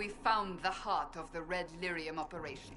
we found the heart of the Red Lyrium operation.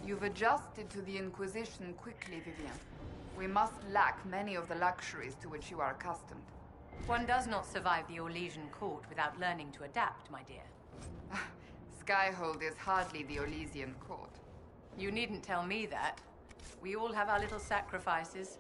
You've adjusted to the Inquisition quickly, Vivian. We must lack many of the luxuries to which you are accustomed. One does not survive the Orlesian court without learning to adapt, my dear. Skyhold is hardly the Orlesian court. You needn't tell me that. We all have our little sacrifices.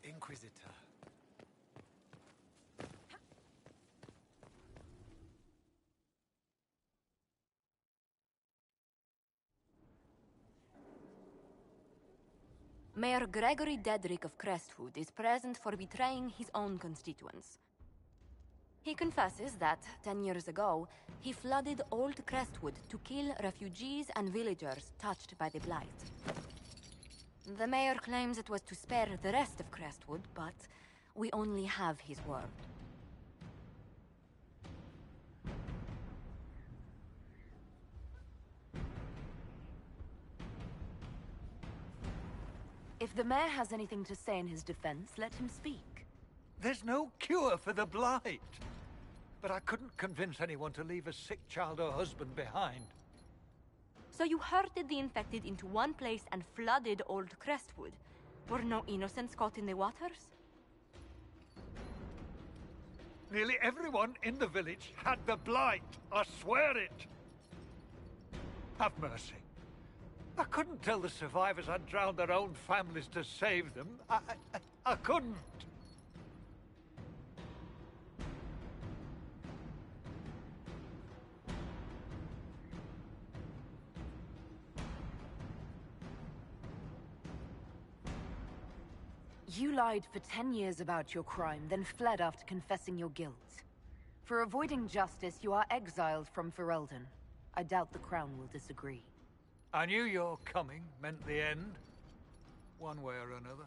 Inquisitor. Mayor Gregory Dedrick of Crestwood is present for betraying his own constituents. He confesses that, 10 years ago, he flooded Old Crestwood to kill refugees and villagers touched by the Blight. The mayor claims it was to spare the rest of Crestwood, but we only have his word. If the mayor has anything to say in his defense, let him speak. There's no cure for the Blight. But I couldn't convince anyone to leave a sick child or husband behind. So you herded the infected into one place and flooded Old Crestwood? Were no innocents caught in the waters? Nearly everyone in the village had the Blight. I swear it. Have mercy. I couldn't tell the survivors I'd drowned their own families to save them. I couldn't. You lied for 10 years about your crime, then fled after confessing your guilt. For avoiding justice, you are exiled from Ferelden. I doubt the Crown will disagree. I knew your coming meant the end, one way or another.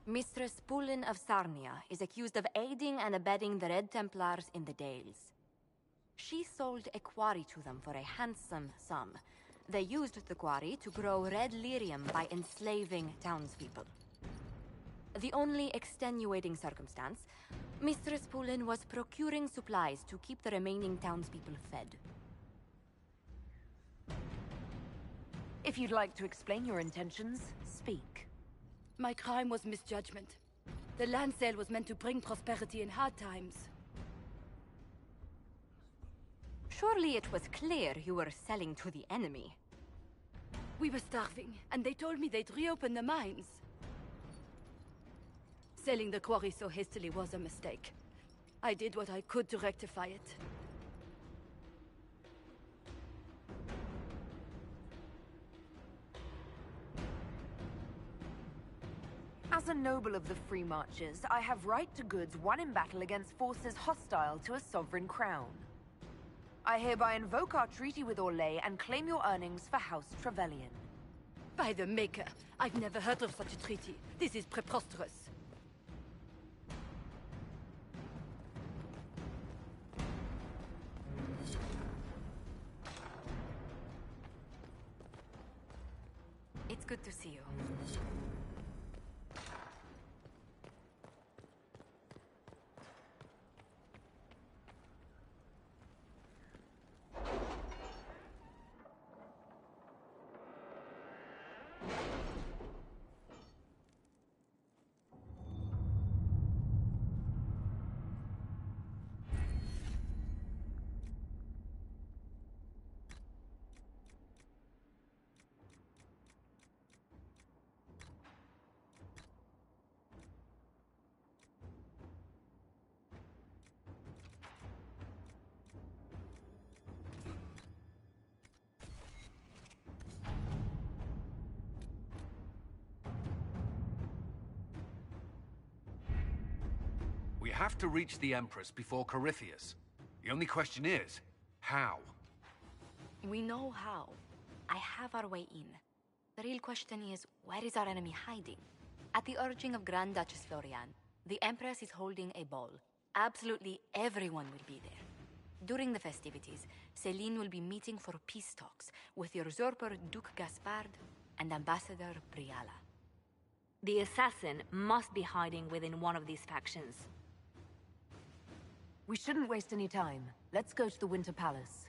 Mistress Pulin of Sarnia is accused of aiding and abetting the Red Templars in the Dales. She sold a quarry to them for a handsome sum. They used the quarry to grow red lyrium by enslaving townspeople. The only extenuating circumstance, Mistress Pulin was procuring supplies to keep the remaining townspeople fed. If you'd like to explain your intentions, speak. My crime was misjudgment. The land sale was meant to bring prosperity in hard times. Surely it was clear you were selling to the enemy. We were starving, and they told me they'd reopen the mines. Selling the quarry so hastily was a mistake. I did what I could to rectify it. As a noble of the Free Marchers, I have right to goods won in battle against forces hostile to a sovereign crown. I hereby invoke our treaty with Orlais and claim your earnings for House Trevelyan. By the Maker, I've never heard of such a treaty. This is preposterous. It's good to see you. We have to reach the Empress before Corypheus. The only question is, how? We know how. I have our way in. The real question is, where is our enemy hiding? At the urging of Grand Duchess Florian, the Empress is holding a ball. Absolutely everyone will be there. During the festivities, Céline will be meeting for peace talks with the usurper Duke Gaspard and Ambassador Briala. The assassin must be hiding within one of these factions. We shouldn't waste any time. Let's go to the Winter Palace.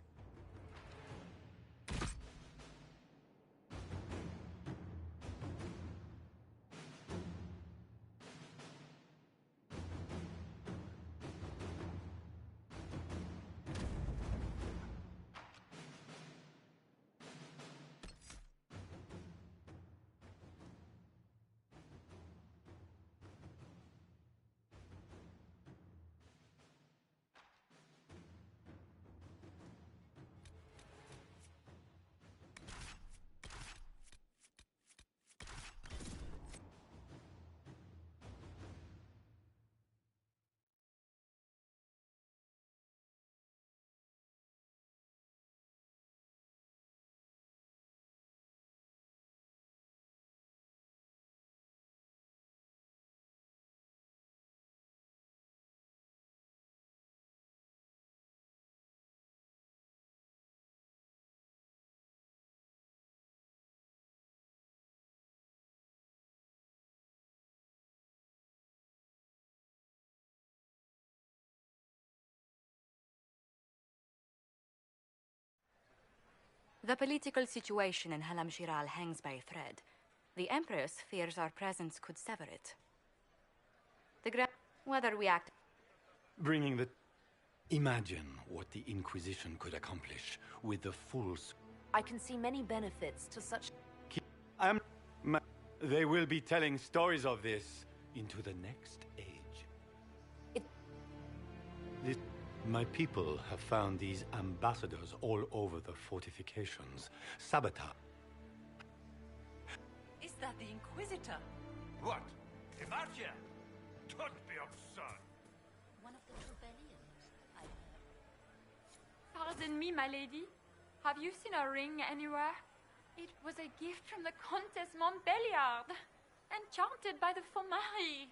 The political situation in Halam Shiral hangs by a thread. The Empress fears our presence could sever it. Whether we act... Bringing the Imagine what the Inquisition could accomplish with the full... I can see many benefits to such... They will be telling stories of this into the next age. My people have found these ambassadors all over the fortifications. Sabotage. Is that the Inquisitor? What? Imagia? Don't be absurd. One of the Trebellions, I heard. Pardon me, my lady. Have you seen a ring anywhere? It was a gift from the Comtesse Montbelliard, enchanted by the Fomari.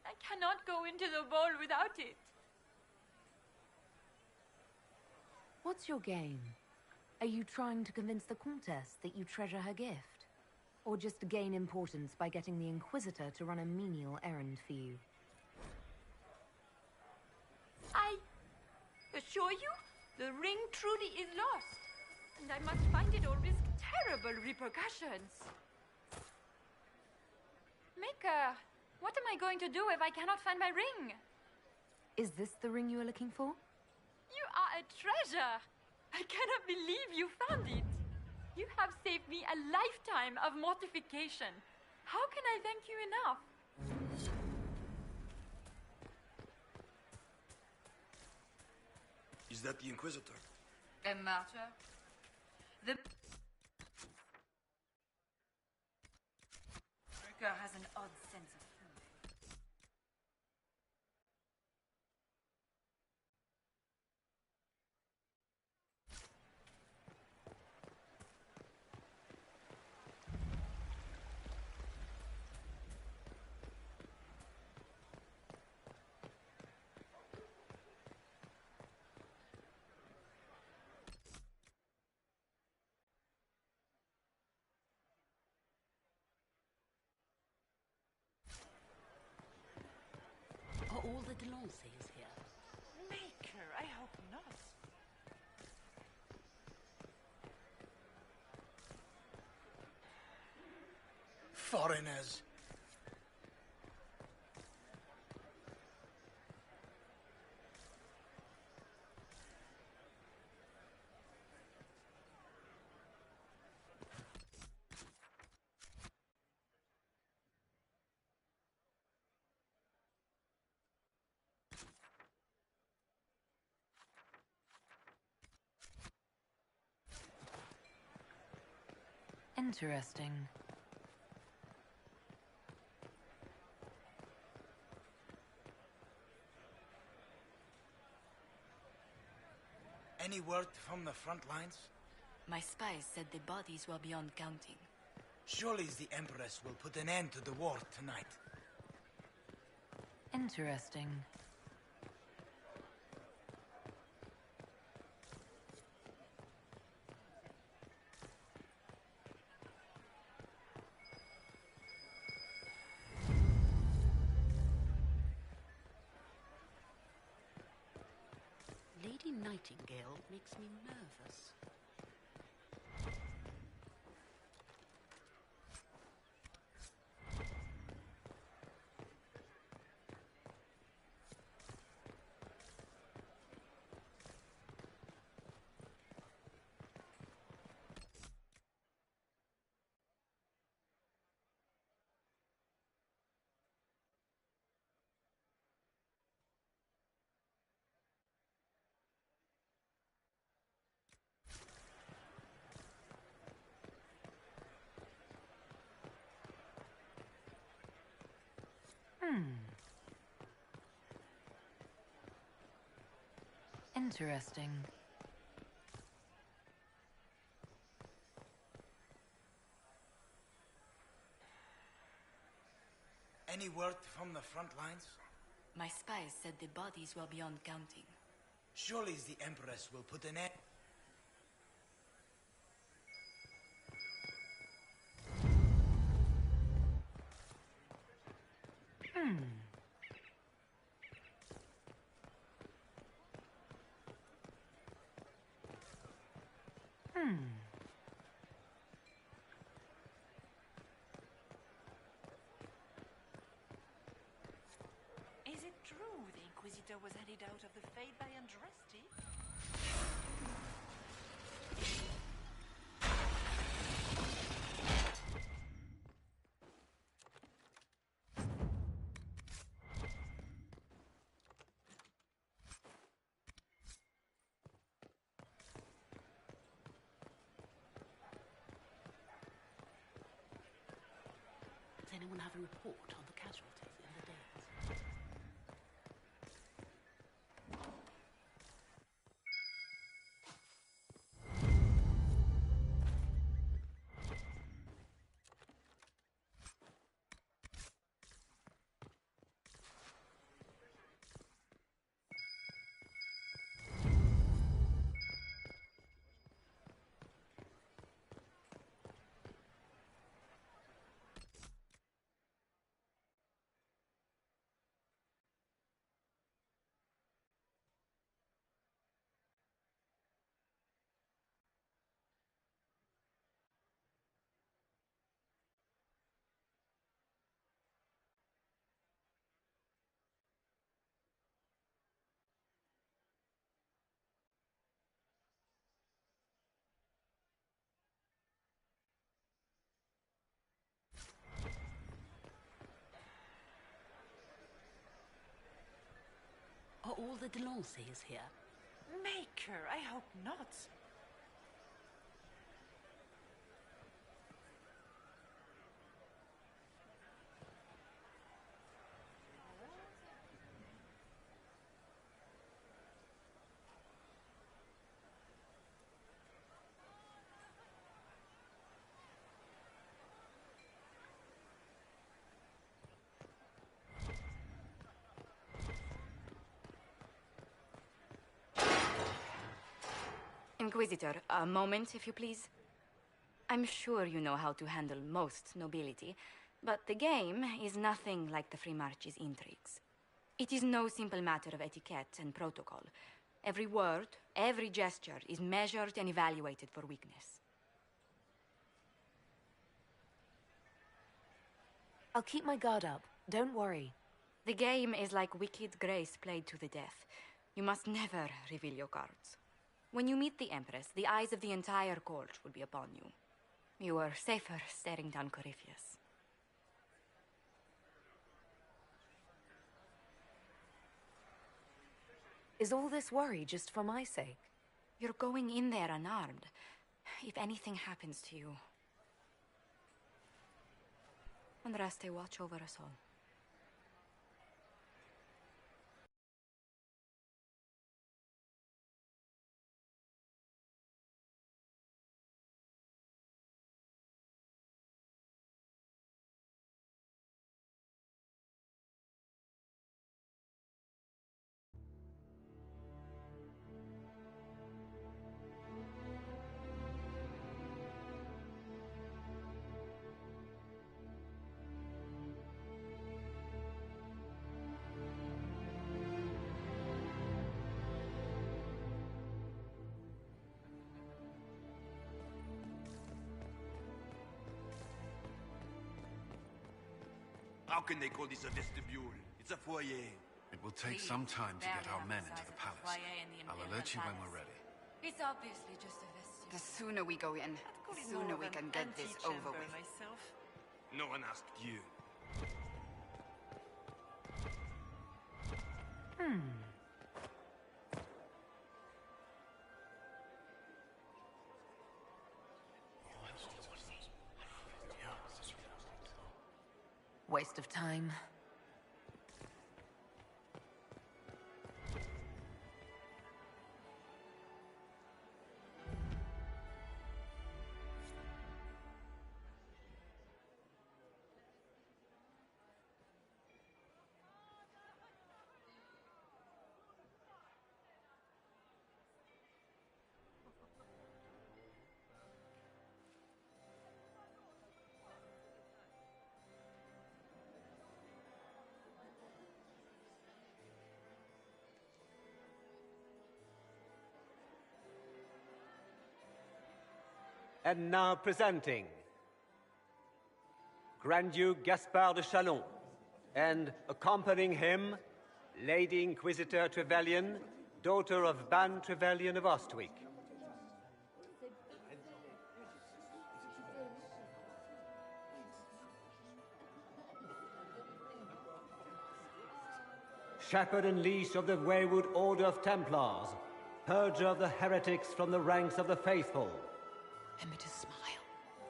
I cannot go into the ball without it. What's your game? Are you trying to convince the Comtesse that you treasure her gift? Or just to gain importance by getting the Inquisitor to run a menial errand for you? I assure you, the ring truly is lost, and I must find it or risk terrible repercussions. Maker, what am I going to do if I cannot find my ring? Is this the ring you are looking for? You are a treasure! I cannot believe you found it! You have saved me a lifetime of mortification. How can I thank you enough? Is that the Inquisitor? A martyr? The... Breaker has an odd sense of humor. Are all the Delancers here? Maker, I hope not. Foreigners. Interesting. Any word from the front lines? My spies said the bodies were beyond counting. Surely the Empress will put an end to the war tonight. Interesting. Lady Nightingale makes me nervous. Interesting. Any word from the front lines? My spies said the bodies were beyond counting. Surely the Empress will put an end... Is it true the Inquisitor was headed out of the Fade by undressing? anyone have a report on the casualties in the Dales? Are all the Delancey's here? Maker, I hope not. Inquisitor, a moment, if you please. I'm sure you know how to handle most nobility, but the game is nothing like the Free March's intrigues. It is no simple matter of etiquette and protocol. Every word, every gesture is measured and evaluated for weakness. I'll keep my guard up. Don't worry. The game is like Wicked Grace played to the death. You must never reveal your cards. When you meet the Empress, the eyes of the entire court will be upon you. You are safer staring down Corypheus. Is all this worry just for my sake? You're going in there unarmed. If anything happens to you... Andraste, watch over us all. How can they call this a vestibule? It's a foyer. It will take some time to get our men into the palace. I'll alert you when we're ready. It's obviously just a vestibule. The sooner we go in, the sooner we can get this over with. Myself. No one asked you. Waste of time. And now presenting Grand Duke Gaspard de Chalon, and accompanying him, Lady Inquisitor Trevelyan, daughter of Ban Trevelyan of Ostwick. Shepherd and leash of the wayward Order of Templars, purger of the heretics from the ranks of the faithful. Remember to smile.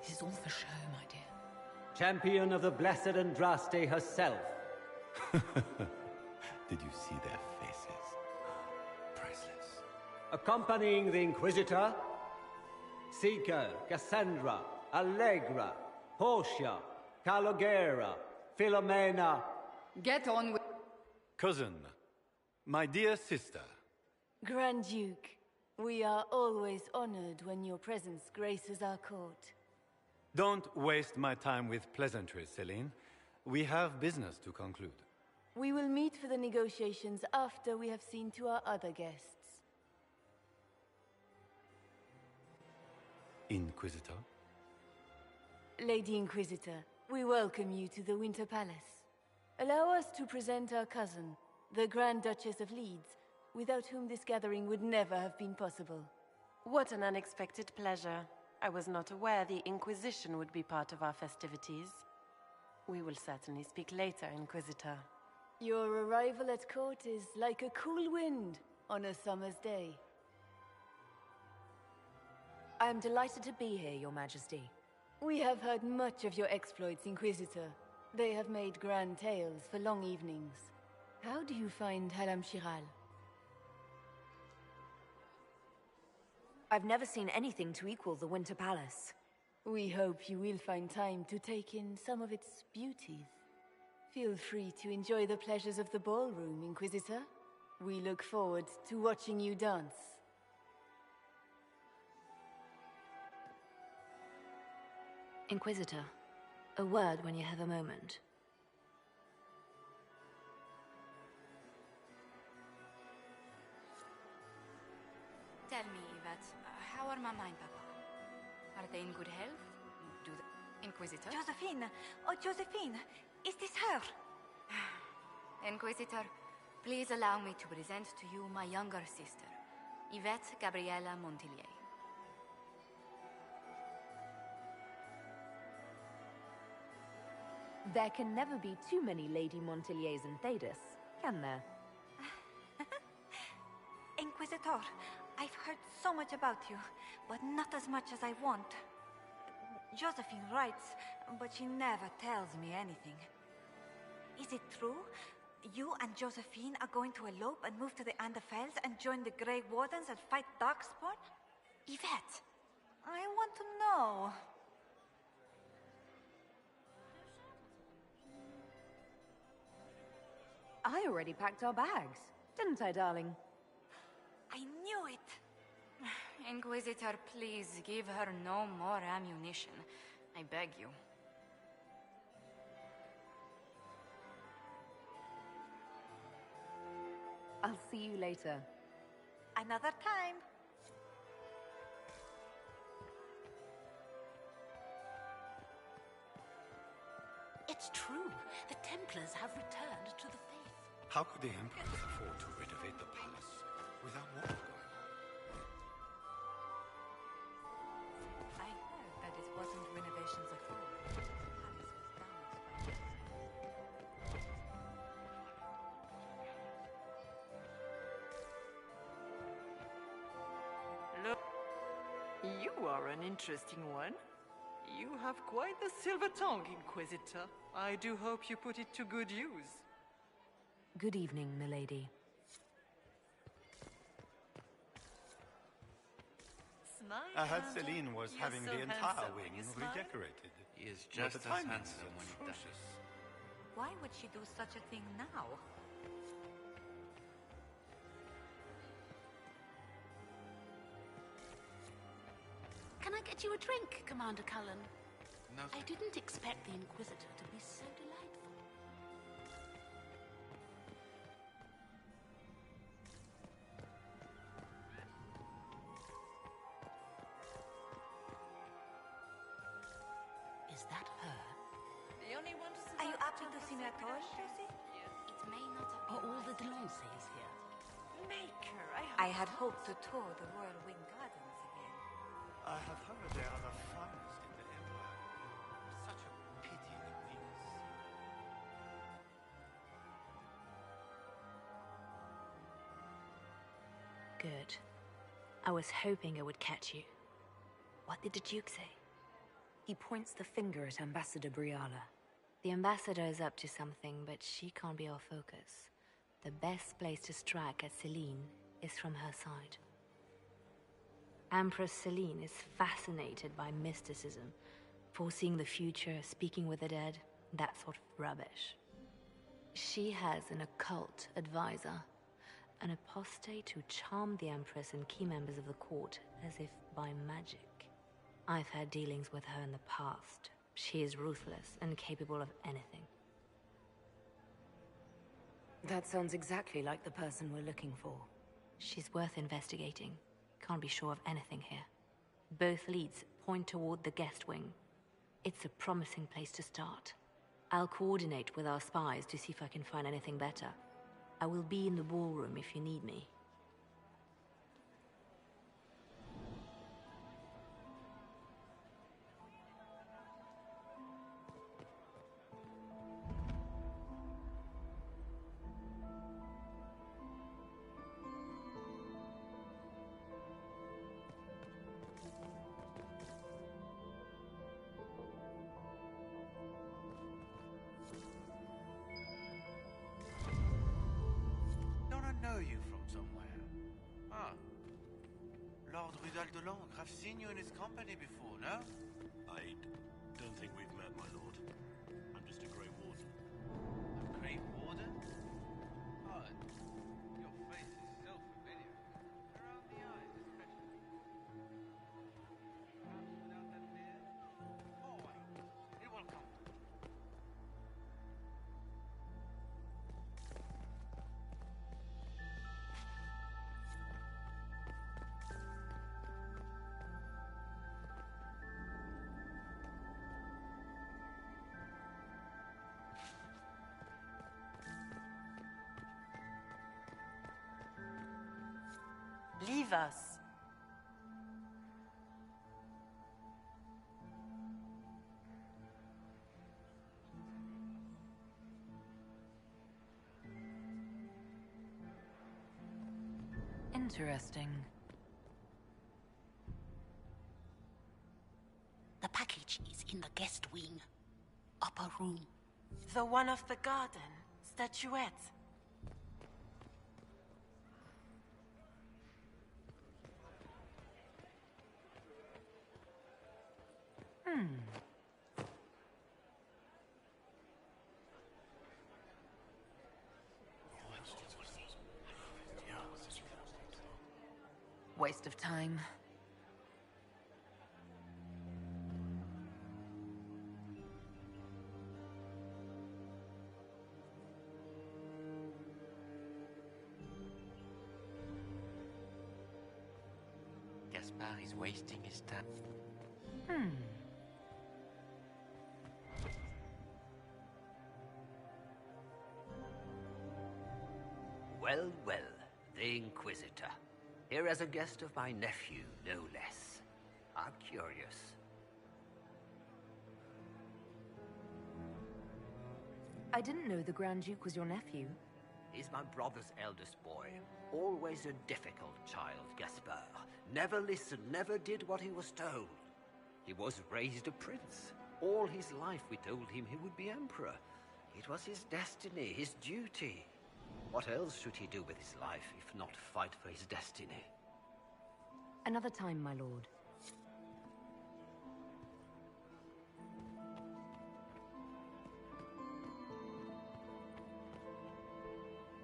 This is all for show, my dear. champion of the Blessed Andraste herself. Did you see their faces? Priceless. Accompanying the Inquisitor, Seeker, Cassandra, Allegra, Portia, Calogera, Philomena. Get on with... Cousin, my dear sister. Grand Duke, we are always honored when your presence graces our court. Don't waste my time with pleasantries, Celine. We have business to conclude. We will meet for the negotiations after we have seen to our other guests. Inquisitor? Lady Inquisitor, we welcome you to the Winter Palace. Allow us to present our cousin, the Grand Duchess of Leeds, without whom this gathering would never have been possible. What an unexpected pleasure. I was not aware the Inquisition would be part of our festivities. We will certainly speak later, Inquisitor. Your arrival at court is like a cool wind on a summer's day. I am delighted to be here, Your Majesty. We have heard much of your exploits, Inquisitor. They have made grand tales for long evenings. How do you find Halam Shiral? I've never seen anything to equal the Winter Palace. We hope you will find time to take in some of its beauties. Feel free to enjoy the pleasures of the ballroom, Inquisitor. We look forward to watching you dance. Inquisitor, a word when you have a moment. Tell me, Yvette, how are Mama and Papa? Are they in good health? Do the... Inquisitor? Josephine! Oh, Josephine! Is this her? Inquisitor, please allow me to present to you my younger sister, Yvette Gabriella Montillier. There can never be too many Lady Montilliers in Thedas, can there? Inquisitor, I've heard so much about you, but not as much as I want. Josephine writes, but she never tells me anything. Is it true? You and Josephine are going to elope and move to the Anderfels and join the Grey Wardens and fight Darkspawn? Yvette, I want to know. I already packed our bags, didn't I, darling? I knew it! Inquisitor, please give her no more ammunition. I beg you. I'll see you later. Another time. It's true. The Templars have returned to the faith. How could the Emperor afford to renovate the palace without war going on? I heard that it wasn't renovations at all. The palace was damaged by Look, you are an interesting one. You have quite the silver tongue, Inquisitor. I do hope you put it to good use. Good evening, milady. Smile. I heard Celine was having so the entire handsome. wing You smile? redecorated. He is But just the as timing is handsome when he does. atrocious. Why would she do such a thing now? Can I get you a drink, Commander Cullen? No, I didn't expect the Inquisitor to be so delightful. Is that her? The only one to Are you happy to see me at all, Josie? It may not have Are been all the Delancey's here? Maker, I had hoped to tour the Royal Wing Gardens again. I have heard they are the finest in the Empire. Such a pity that we miss. Good. I was hoping I would catch you. What did the Duke say? He points the finger at Ambassador Briala. The ambassador is up to something, but she can't be our focus. The best place to strike at Celine is from her side. Empress Celine is fascinated by mysticism, foreseeing the future, speaking with the dead, that sort of rubbish. She has an occult advisor, an apostate who charmed the Empress and key members of the court as if by magic. I've had dealings with her in the past. She is ruthless and capable of anything. That sounds exactly like the person we're looking for. She's worth investigating. Can't be sure of anything here. Both leads point toward the guest wing. It's a promising place to start. I'll coordinate with our spies to see if I can find anything better. I will be in the ballroom if you need me. I've seen you in his company before, no? I don't think we've met, my lord. I'm just a Grey Warden. A Grey Warden? Oh, your face is so familiar. Around the eyes, especially. Perhaps without that beard? Oh, it will come. Leave us. Interesting. The package is in the guest wing. Upper room. The one off the garden. Statuette. Waste of time. Gaspard is wasting his time. Well, well, the Inquisitor. Here as a guest of my nephew, no less. I'm curious. I didn't know the Grand Duke was your nephew. He's my brother's eldest boy. Always a difficult child, Gaspard. Never listened, never did what he was told. He was raised a prince. All his life we told him he would be emperor. It was his destiny, his duty. What else should he do with his life, if not fight for his destiny? Another time, my lord.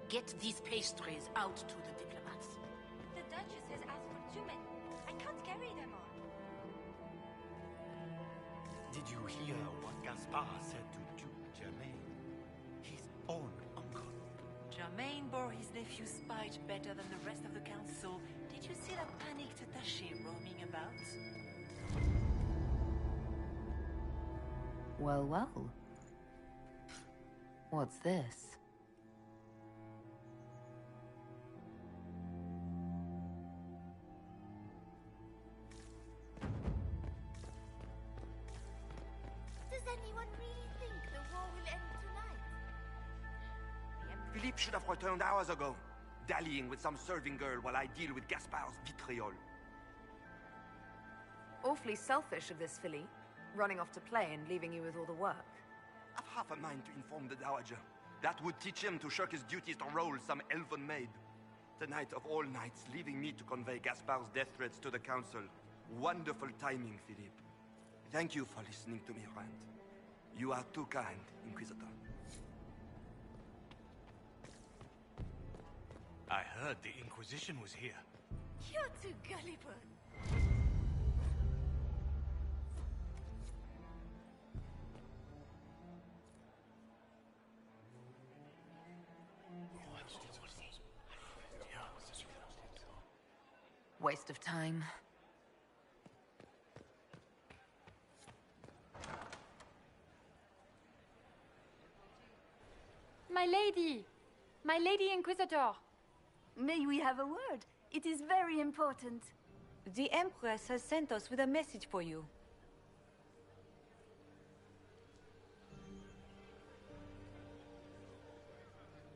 Get these pastries out to the diplomats. The Duchess has asked for 2 men. I can't carry them all. Did you hear what Gaspard said to Duke Germain? His own uncle. Germain bore his nephew's spite better than the rest of the council. Did you see that panicked attaché roaming about? Well, well. What's this? Does anyone really think the war will end tonight? Philippe should have returned hours ago, dallying with some serving girl while I deal with Gaspard's vitriol. Awfully selfish of this filly. running off to play and leaving you with all the work. I've half a mind to inform the Dowager. That would teach him to shirk his duties to roll some elven maid. Tonight of all nights, leaving me to convey Gaspard's death threats to the Council. Wonderful timing, Philippe. Thank you for listening to me rant. You are too kind, Inquisitor. I heard the Inquisition was here. You're too gullible. Waste of time. My lady! My lady Inquisitor! May we have a word? It is very important. The Empress has sent us with a message for you.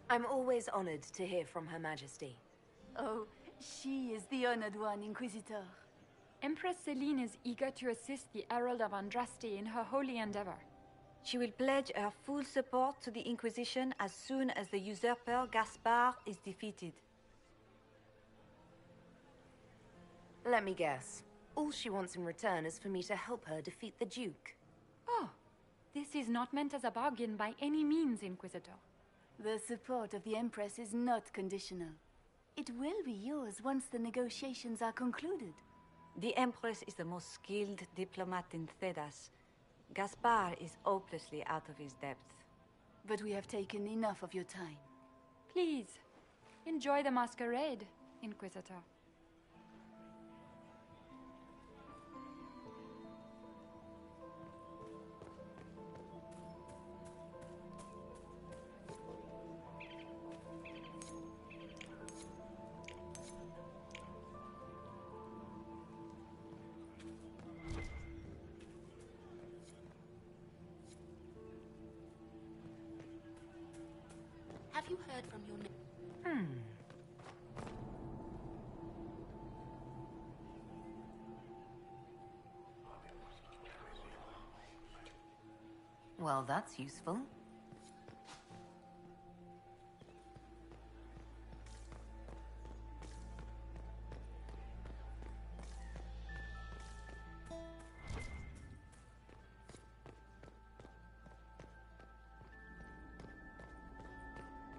I'm always honored to hear from Her Majesty. Oh, she is the honored one, Inquisitor. Empress Celine is eager to assist the Herald of Andraste in her holy endeavor. She will pledge her full support to the Inquisition as soon as the usurper Gaspard is defeated. Let me guess. All she wants in return is for me to help her defeat the Duke. Oh, this is not meant as a bargain by any means, Inquisitor. The support of the Empress is not conditional. It will be yours once the negotiations are concluded. The Empress is the most skilled diplomat in Thedas. Gaspard is hopelessly out of his depth. But we have taken enough of your time. Please, enjoy the masquerade, Inquisitor. Have you heard from your... Well, that's useful.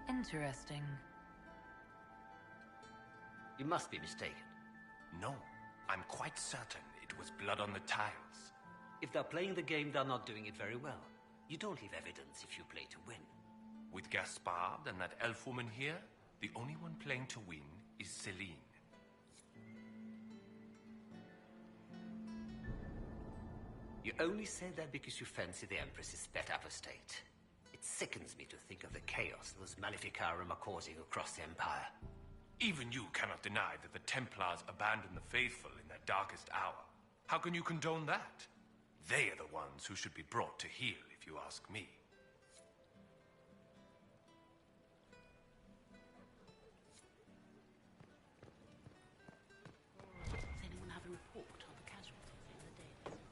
Interesting. You must be mistaken. No, I'm quite certain it was blood on the tiles. If they're playing the game, they're not doing it very well. You don't leave evidence if you play to win. With Gaspard and that elf woman here, the only one playing to win is Celine. You only say that because you fancy the Empress's pet apostate. It sickens me to think of the chaos those Maleficarum are causing across the Empire. Even you cannot deny that the Templars abandoned the faithful in their darkest hour. How can you condone that? They are the ones who should be brought to heel, if you ask me. Does anyone have a report on the casualties in the dailies?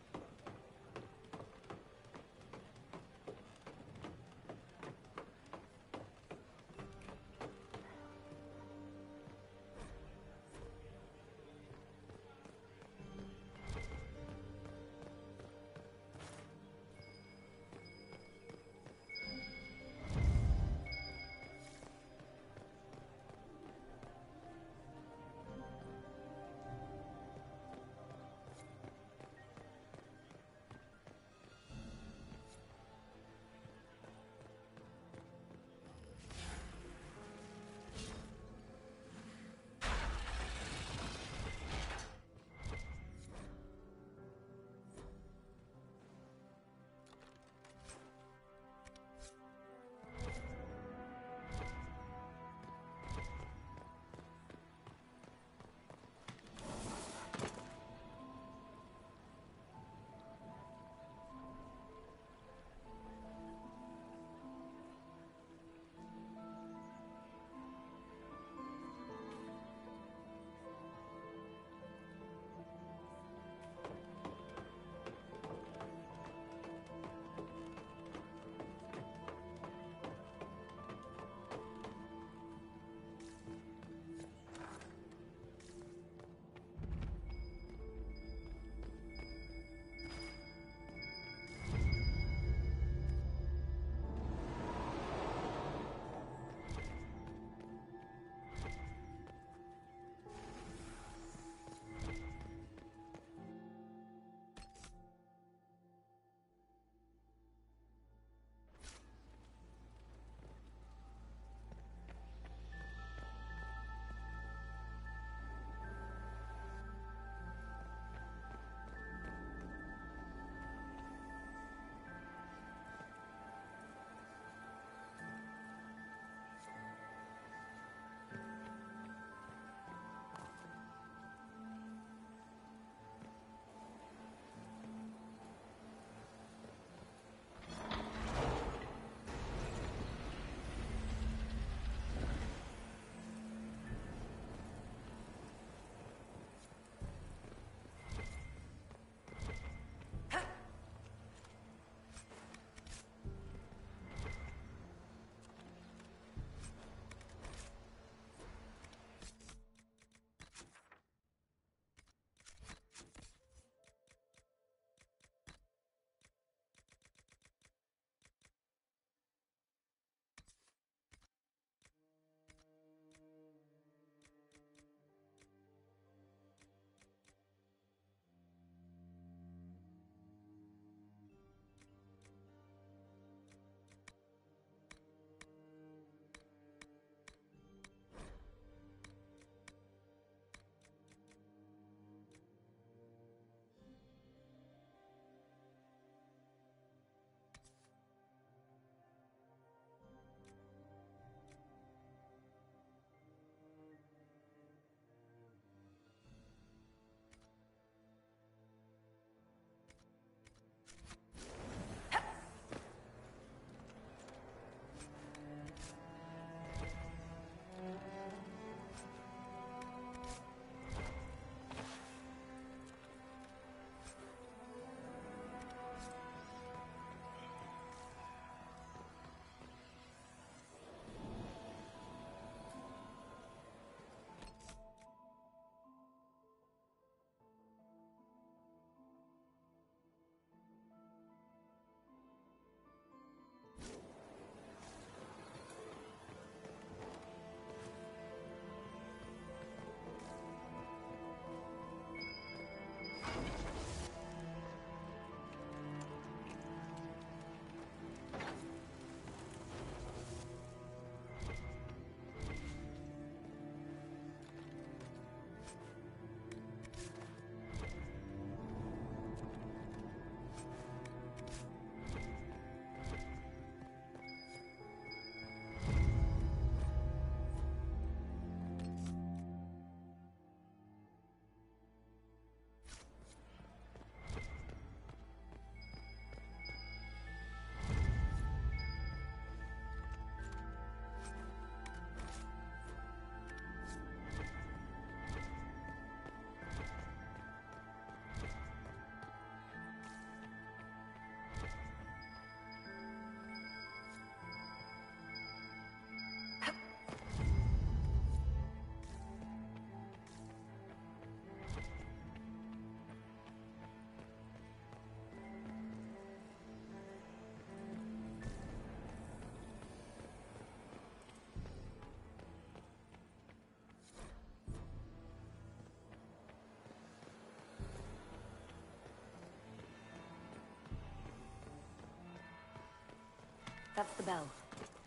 That's the bell.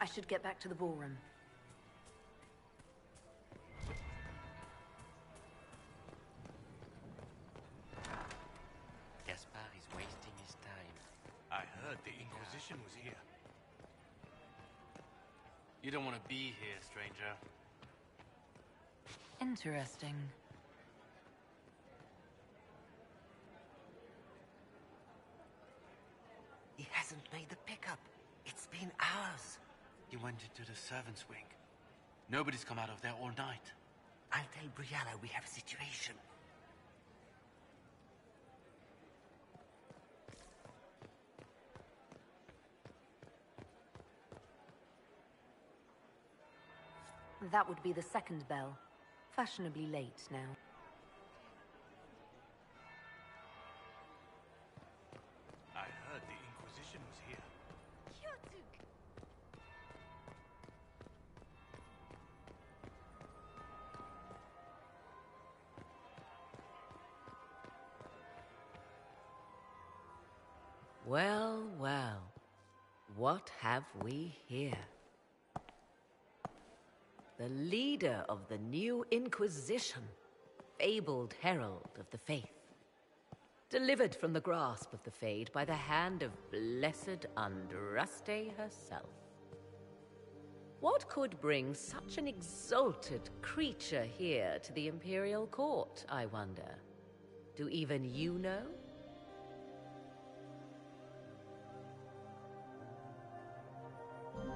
I should get back to the ballroom. Gaspard is wasting his time. I heard the Inquisition was here. You don't want to be here, stranger. Interesting. He hasn't made the pickup. It's been hours. He went into the servants' wing. Nobody's come out of there all night. I'll tell Briala we have a situation. That would be the second bell. Fashionably late now. I heard the Inquisition was here. Well, well. What have we here? The leader of the new Inquisition, fabled herald of the faith. Delivered from the grasp of the Fade by the hand of blessed Andraste herself. What could bring such an exalted creature here to the Imperial Court, I wonder? Do even you know?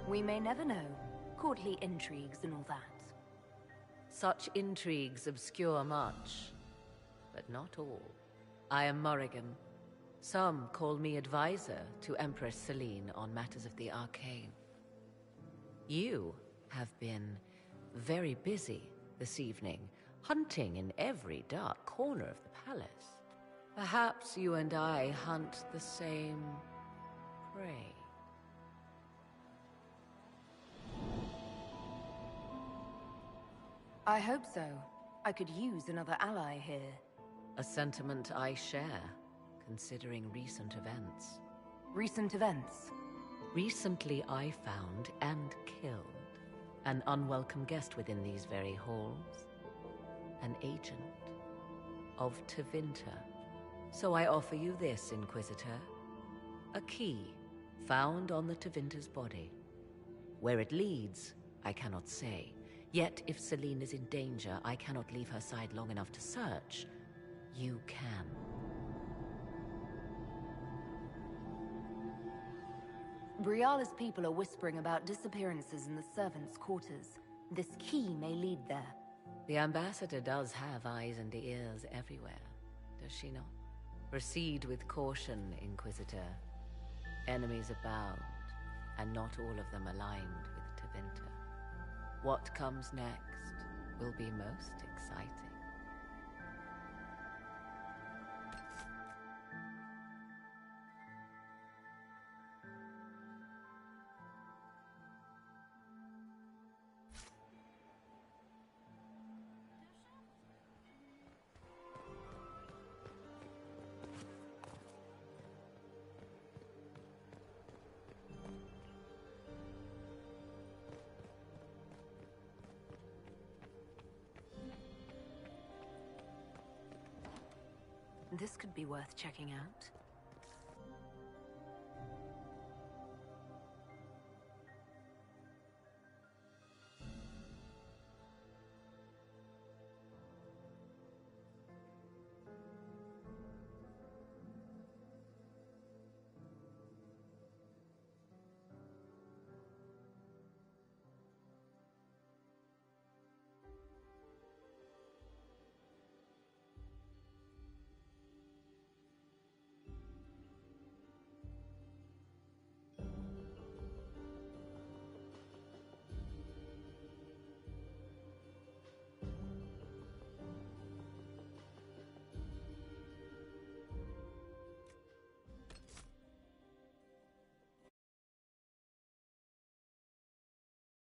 We may never know. Courtly intrigues and all that. Such intrigues obscure much, but not all. I am Morrigan. Some call me advisor to Empress Celine on matters of the arcane. You have been very busy this evening, hunting in every dark corner of the palace. Perhaps you and I hunt the same prey. I hope so. I could use another ally here. A sentiment I share, considering recent events. Recent events? Recently I found and killed an unwelcome guest within these very halls. An agent of Tevinter. So I offer you this, Inquisitor. A key found on the Tevinter's body. Where it leads, I cannot say. Yet, if Celine is in danger, I cannot leave her side long enough to search. You can. Briala's people are whispering about disappearances in the servants' quarters. This key may lead there. The Ambassador does have eyes and ears everywhere, does she not? Proceed with caution, Inquisitor. Enemies abound, and not all of them aligned with Tevinter. What comes next will be most exciting. This could be worth checking out.